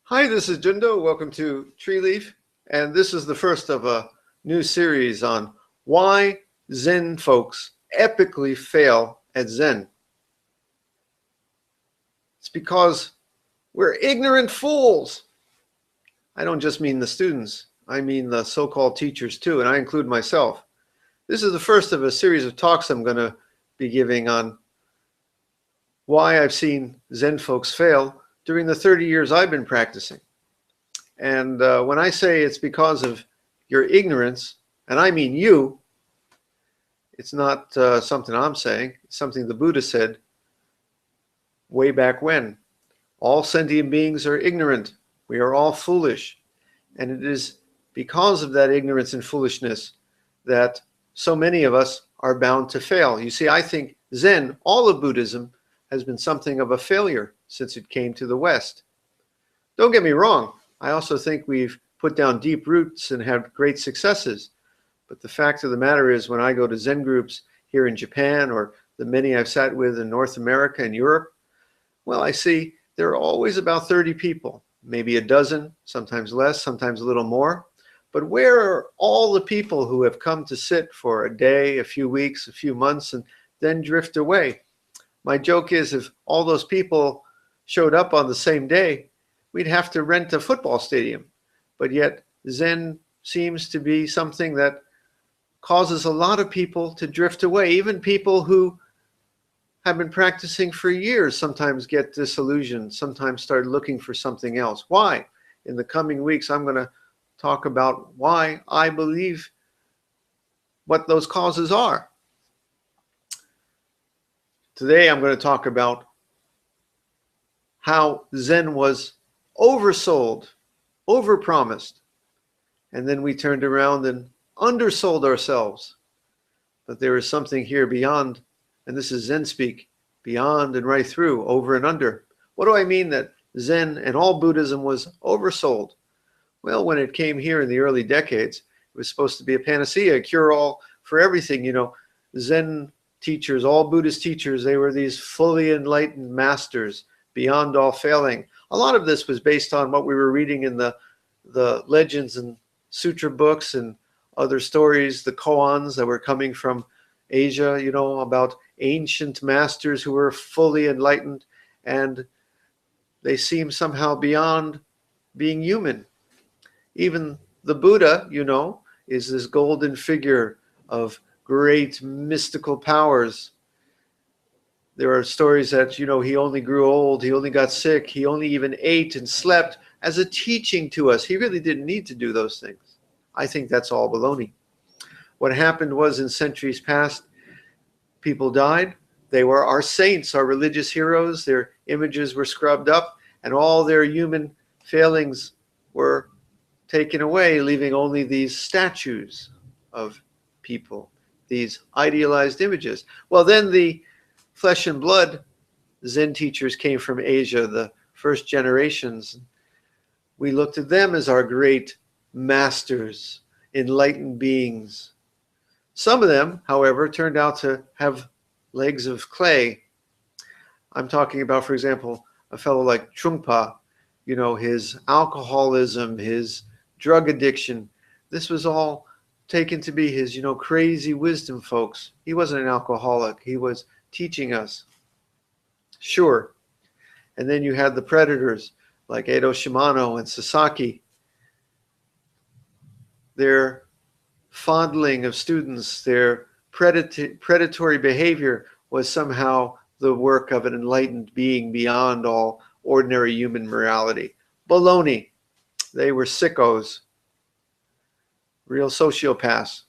Hi, this is Jundo. Welcome to Tree Leaf. And this is the first of a new series on why Zen folks epically fail at Zen. It's because we're ignorant fools. I don't just mean the students, I mean the so-called teachers too, and I include myself. This is the first of a series of talks I'm going to be giving on why I've seen Zen folks fail during the 30 years I've been practicing. And when I say it's because of your ignorance, and I mean you, it's not something I'm saying, it's something the Buddha said way back when. All sentient beings are ignorant. We are all foolish. And it is because of that ignorance and foolishness that so many of us are bound to fail. You see, I think Zen, all of Buddhism, has been something of a failure since it came to the West. Don't get me wrong. I also think we've put down deep roots and had great successes. But the fact of the matter is, when I go to Zen groups here in Japan or the many I've sat with in North America and Europe, well, I see there are always about 30 people, maybe a dozen, sometimes less, sometimes a little more. But where are all the people who have come to sit for a day, a few weeks, a few months, and then drift away? My joke is, if all those people showed up on the same day, we'd have to rent a football stadium. But yet Zen seems to be something that causes a lot of people to drift away. Even people who have been practicing for years sometimes get disillusioned, sometimes start looking for something else. Why? In the coming weeks, I'm going to talk about why I believe what those causes are. Today, I'm going to talk about how Zen was oversold, overpromised, and then we turned around and undersold ourselves. But there is something here beyond, and this is Zen speak, beyond and right through, over and under. What do I mean that Zen and all Buddhism was oversold? Well, when it came here in the early decades, it was supposed to be a panacea, a cure-all for everything. You know, Zen teachers, all Buddhist teachers, they were these fully enlightened masters, beyond all failing. A lot of this was based on what we were reading in the legends and sutra books and other stories, the koans that were coming from Asia, you know, about ancient masters who were fully enlightened, and they seem somehow beyond being human. Even the Buddha, you know, is this golden figure of great mystical powers. There are stories that, you know, he only grew old, he only got sick, he only even ate and slept as a teaching to us. He really didn't need to do those things. I think that's all baloney. What happened was, in centuries past, people died. They were our saints, our religious heroes. Their images were scrubbed up, and all their human failings were taken away, leaving only these statues of people, these idealized images. Well, then the flesh and blood Zen teachers came from Asia, the first generations. We looked at them as our great masters, enlightened beings. Some of them, however, turned out to have legs of clay. I'm talking about, for example, a fellow like Trungpa, you know, his alcoholism, his drug addiction. This was all taken to be his, you know, crazy wisdom, folks. He wasn't an alcoholic. He was teaching us. Sure. And then you had the predators like Edo Shimano and Sasaki. Their fondling of students, their predatory behavior was somehow the work of an enlightened being beyond all ordinary human morality. Baloney. They were sickos, real sociopaths.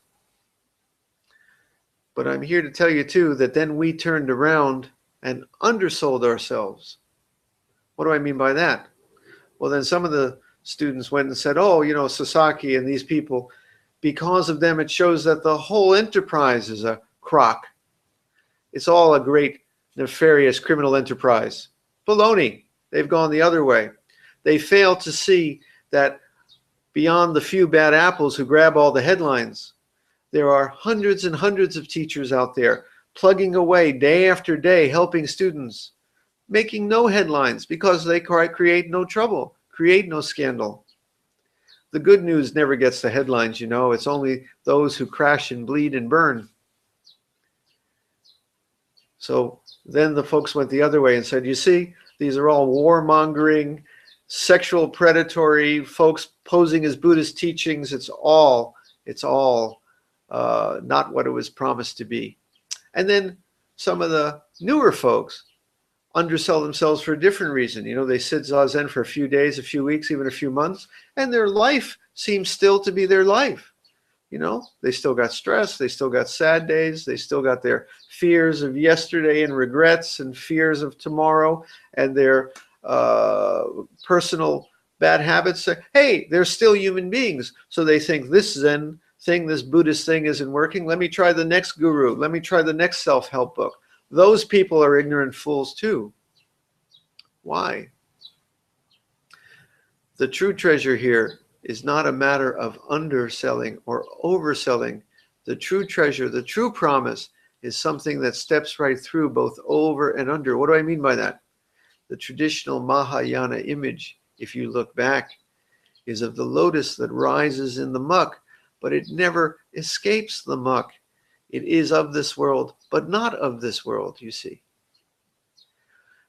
But I'm here to tell you too that then we turned around and undersold ourselves. What do I mean by that? Well, then some of the students went and said, oh, you know, Sasaki and these people, because of them, it shows that the whole enterprise is a crock. It's all a great nefarious criminal enterprise. Baloney. They've gone the other way. They fail to see that beyond the few bad apples who grab all the headlines, there are hundreds and hundreds of teachers out there plugging away day after day, helping students, making no headlines because they create no trouble, create no scandal. The good news never gets the headlines, you know. It's only those who crash and bleed and burn. So then the folks went the other way and said, you see, these are all warmongering, sexual predatory folks posing as Buddhist teachings. It's all not what it was promised to be. And then some of the newer folks undersell themselves for a different reason. You know, they sit zazen for a few days, a few weeks, even a few months, and their life seems still to be their life. You know, they still got stress, they still got sad days, they still got their fears of yesterday and regrets and fears of tomorrow and their personal bad habits. Hey, they're still human beings. So they think this Zen thing, this Buddhist thing isn't working. Let me try the next guru. Let me try the next self-help book. Those people are ignorant fools too. Why? The true treasure here is not a matter of underselling or overselling. The true treasure, the true promise, is something that steps right through both over and under. What do I mean by that? The traditional Mahayana image, if you look back, is of the lotus that rises in the muck, but it never escapes the muck. It is of this world, but not of this world, you see.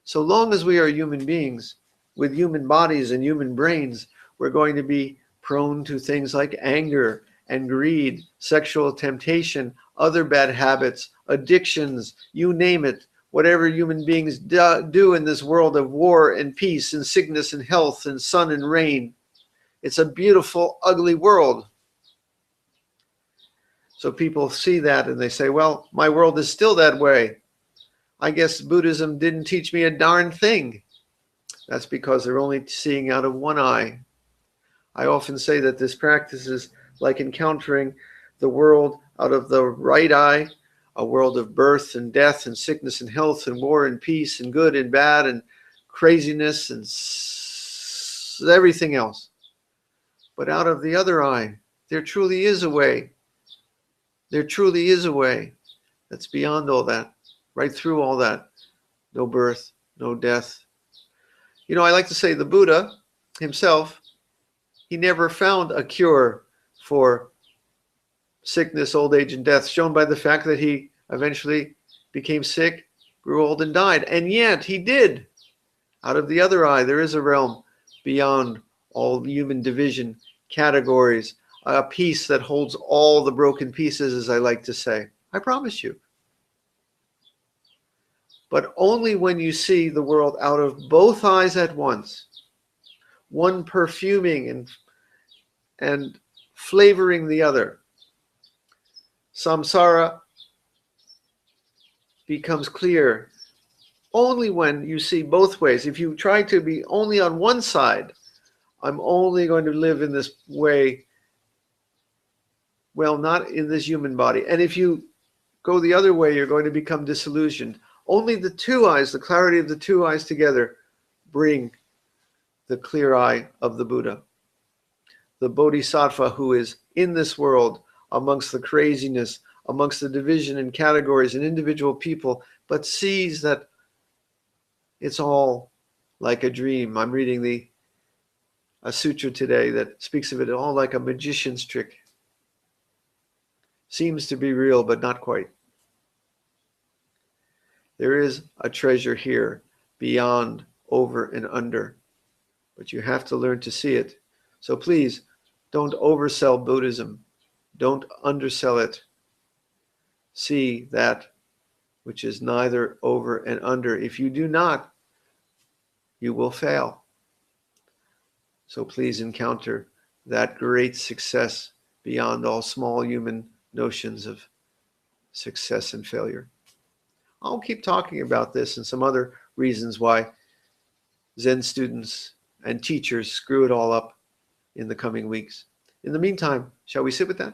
So long as we are human beings with human bodies and human brains, we're going to be prone to things like anger and greed, sexual temptation, other bad habits, addictions, you name it. Whatever human beings do in this world of war and peace and sickness and health and sun and rain. It's a beautiful, ugly world. So people see that and they say, well, my world is still that way. I guess Buddhism didn't teach me a darn thing. That's because they're only seeing out of one eye. I often say that this practice is like encountering the world out of the right eye, a world of birth and death and sickness and health and war and peace and good and bad and craziness and everything else. But out of the other eye, there truly is a way. There truly is a way that's beyond all that, right through all that. No birth, no death. You know, I like to say the Buddha himself, he never found a cure for sickness, old age, and death, shown by the fact that he eventually became sick, grew old, and died. And yet he did. Out of the other eye, there is a realm beyond all human division, categories, a peace that holds all the broken pieces, as I like to say. I promise you. But only when you see the world out of both eyes at once, one perfuming and flavoring the other, samsara becomes clear. Only when you see both ways. If you try to be only on one side, I'm only going to live in this way, well, not in this human body. And if you go the other way, you're going to become disillusioned. Only the two eyes, the clarity of the two eyes together, bring the clear eye of the Buddha. The Bodhisattva who is in this world, amongst the craziness, amongst the division and categories and individual people, but sees that it's all like a dream. I'm reading a sutra today that speaks of it all like a magician's trick. Seems to be real, but not quite. There is a treasure here beyond, over, and under. But you have to learn to see it. So please, don't oversell Buddhism. Don't undersell it. See that which is neither over and under. If you do not, you will fail. So please encounter that great success beyond all small human notions of success and failure. I'll keep talking about this and some other reasons why Zen students and teachers screw it all up in the coming weeks. In the meantime, shall we sit with that?